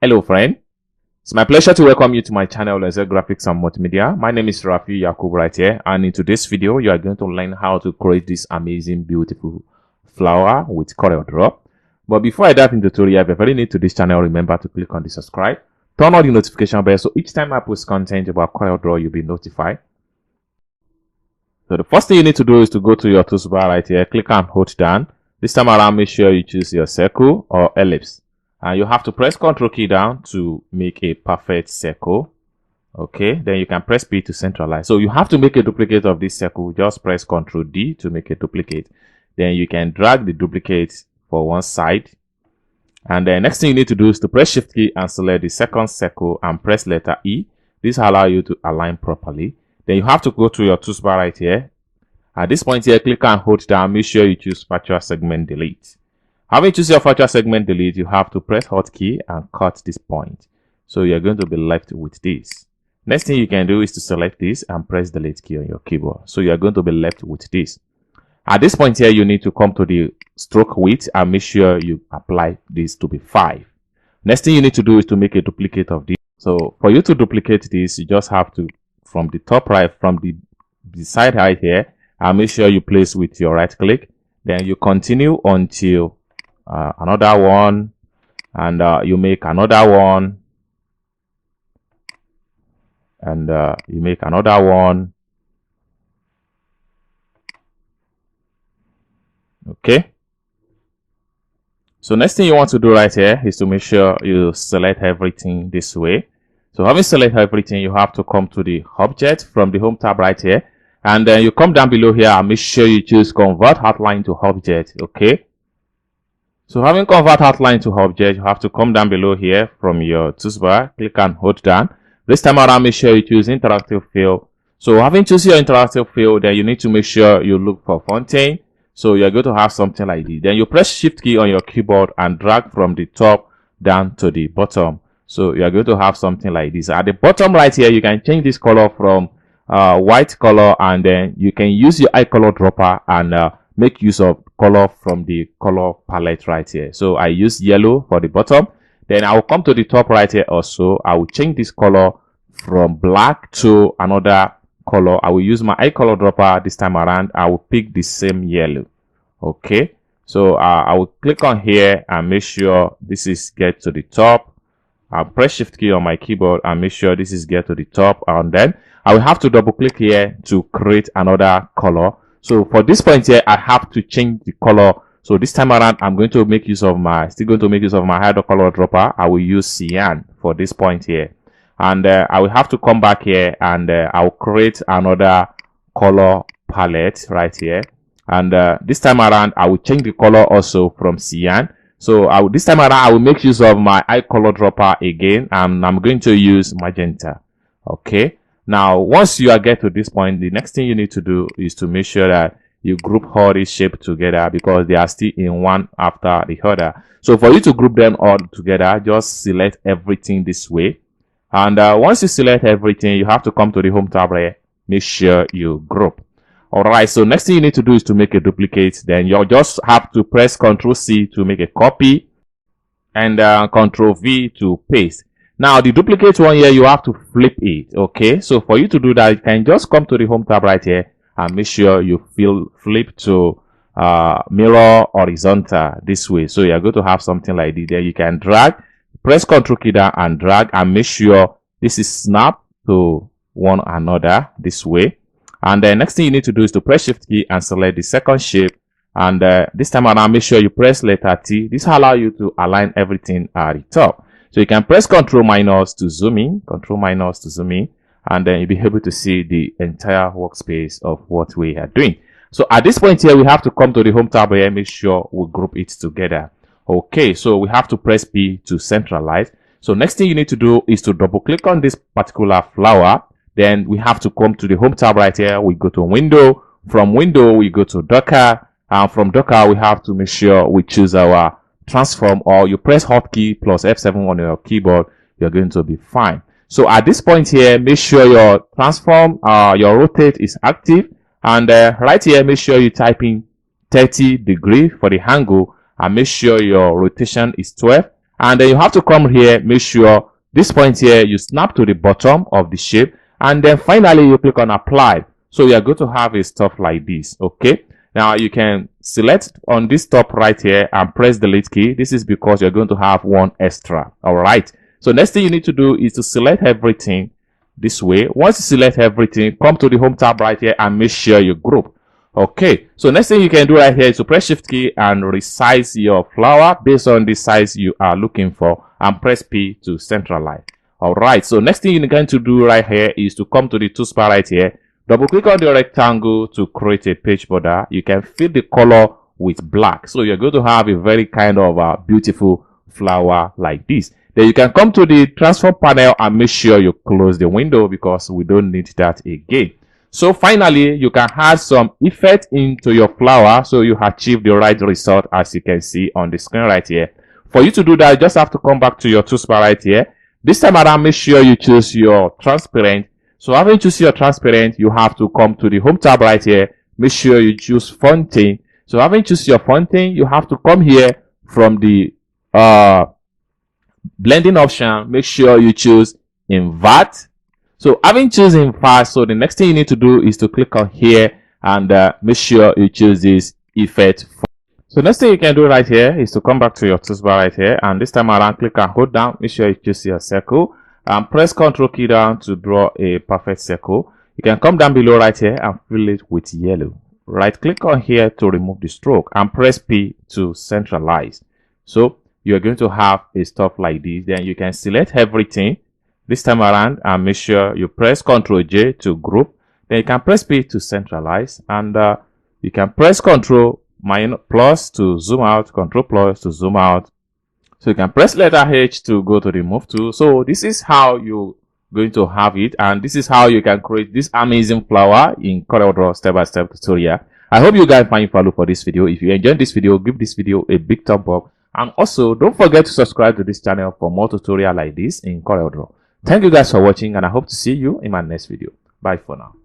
Hello friend, it's my pleasure to welcome you to my channel as a graphics and multimedia. My name is Rafi Yakub right here, and in today's video you are going to learn how to create this amazing beautiful flower with corelDRAW. But before I dive into the tutorial, if you're very new to this channel, remember to click on the subscribe, turn on the notification bell so each time I post content about corelDRAW you'll be notified. So the first thing you need to do is to go to your toolbar right here, click and hold down. This time around, make sure you choose your circle or ellipse. And you have to press Ctrl key down to make a perfect circle. Okay, then you can press P to centralize. So you have to make a duplicate of this circle. Just press Ctrl D to make a duplicate. Then you can drag the duplicate for one side. And the next thing you need to do is to press Shift key and select the second circle and press letter E. This allows you to align properly. Then you have to go to your toolbar right here. At this point here, click and hold down. Make sure you choose Virtual Segment Delete. Having choose your virtual segment delete, you have to press Hotkey and cut this point. So you're going to be left with this. Next thing you can do is to select this and press Delete key on your keyboard. So you're going to be left with this. At this point here, you need to come to the stroke width and make sure you apply this to be 5. Next thing you need to do is to make a duplicate of this. So for you to duplicate this, you just have to, from the top right, from the side right here, and make sure you place with your right click. Then you continue until another one, and you make another one, and you make another one. Okay, so next thing you want to do right here is to make sure you select everything this way. So having selected everything, you have to come to the object from the home tab right here, and then you come down below here and make sure you choose convert outline to object. Okay, so having convert outline to object, you have to come down below here from your toolbar, click and hold down. This time around, make sure you choose interactive fill. So having chosen your interactive fill, then you need to make sure you look for fontaine. So you're going to have something like this. Then you press Shift key on your keyboard and drag from the top down to the bottom. So you're going to have something like this. At the bottom right here, you can change this color from white color, and then you can use your eye color dropper and make use of color from the color palette right here. So I use yellow for the bottom. Then I will come to the top right here also. I will change this color from black to another color. I will use my eye color dropper this time around. I will pick the same yellow. Okay, so I will click on here and make sure this is get to the top. I'll press Shift key on my keyboard and make sure this is get to the top, and then I will have to double click here to create another color. So for this point here, I have to change the color. So this time around, I'm going to make use of my hydro color dropper. I will use cyan for this point here, and I will have to come back here and I will create another color palette right here. And this time around, I will change the color also from cyan. So this time around, I will make use of my eye color dropper again, and I'm going to use magenta. Okay. Now, once you get to this point, the next thing you need to do is to make sure that you group all these shapes together because they are still in one after the other. So for you to group them all together, just select everything this way. And once you select everything, you have to come to the home tab here. Make sure you group. Alright, so next thing you need to do is to make a duplicate. Then you'll just have to press Ctrl C to make a copy and Ctrl V to paste. Now, the duplicate one here, you have to flip it. Okay, so for you to do that, you can just come to the home tab right here and make sure you flip to mirror horizontal this way. So you're going to have something like this. Then you can drag, press Ctrl key down and drag, and make sure this is snapped to one another this way. And the next thing you need to do is to press Shift key and select the second shape. And this time around, make sure you press letter T. This allows you to align everything at the top. So you can press Ctrl minus to zoom in, and then you'll be able to see the entire workspace of what we are doing. So at this point here, we have to come to the home tab here, make sure we group it together. Okay, so we have to press P to centralize. So next thing you need to do is to double click on this particular flower. Then we have to come to the home tab right here. We go to window. From window, we go to Docker. And from Docker, we have to make sure we choose our transform, or you press hotkey plus F7 on your keyboard. You're going to be fine. So at this point here, make sure your transform, your rotate is active. And right here, make sure you type in 30 degree for the angle, and make sure your rotation is 12. And then you have to come here, make sure this point here you snap to the bottom of the shape, and then finally you click on apply. So we are going to have a stuff like this. Okay, now you can select on this top right here and press the delete key. This is because you're going to have one extra. All right, so next thing you need to do is to select everything this way. Once you select everything, come to the home tab right here and make sure you group. Okay, so next thing you can do right here is to press shift key and resize your flower based on the size you are looking for, and press P to centralize. All right, so next thing you're going to do right here is to come to the toolbar right here, double click on the rectangle to create a page border. You can fill the color with black, so you're going to have a very kind of beautiful flower like this. Then you can come to the transform panel and make sure you close the window because we don't need that again. So finally, you can add some effect into your flower so you achieve the right result, as you can see on the screen right here. For you to do that, you just have to come back to your toolbar right here. This time around, make sure you choose your transparent. So having choose your transparent, you have to come to the home tab right here. Make sure you choose fontaine. So having choose your fontaine, you have to come here from the blending option. Make sure you choose invert. So having chosen fast, so the next thing you need to do is to click on here and make sure you choose this effect. So next thing you can do right here is to come back to your toolbar right here, and this time around click and hold down. Make sure you choose your circle and press Ctrl key down to draw a perfect circle. You can come down below right here and fill it with yellow. Right click on here to remove the stroke and press P to centralize. So you're going to have a stuff like this. Then you can select everything this time around and make sure you press Ctrl J to group. Then you can press P to centralize, and you can press Ctrl plus to zoom out, Ctrl plus to zoom out. So you can press letter H to go to the move tool. So this is how you're going to have it, and this is how you can create this amazing flower in corelDRAW step-by-step tutorial. I hope you guys find value for this video. If you enjoyed this video, give this video a big thumb up, and also don't forget to subscribe to this channel for more tutorial like this in corelDRAW. Thank you guys for watching, and I hope to see you in my next video. Bye for now.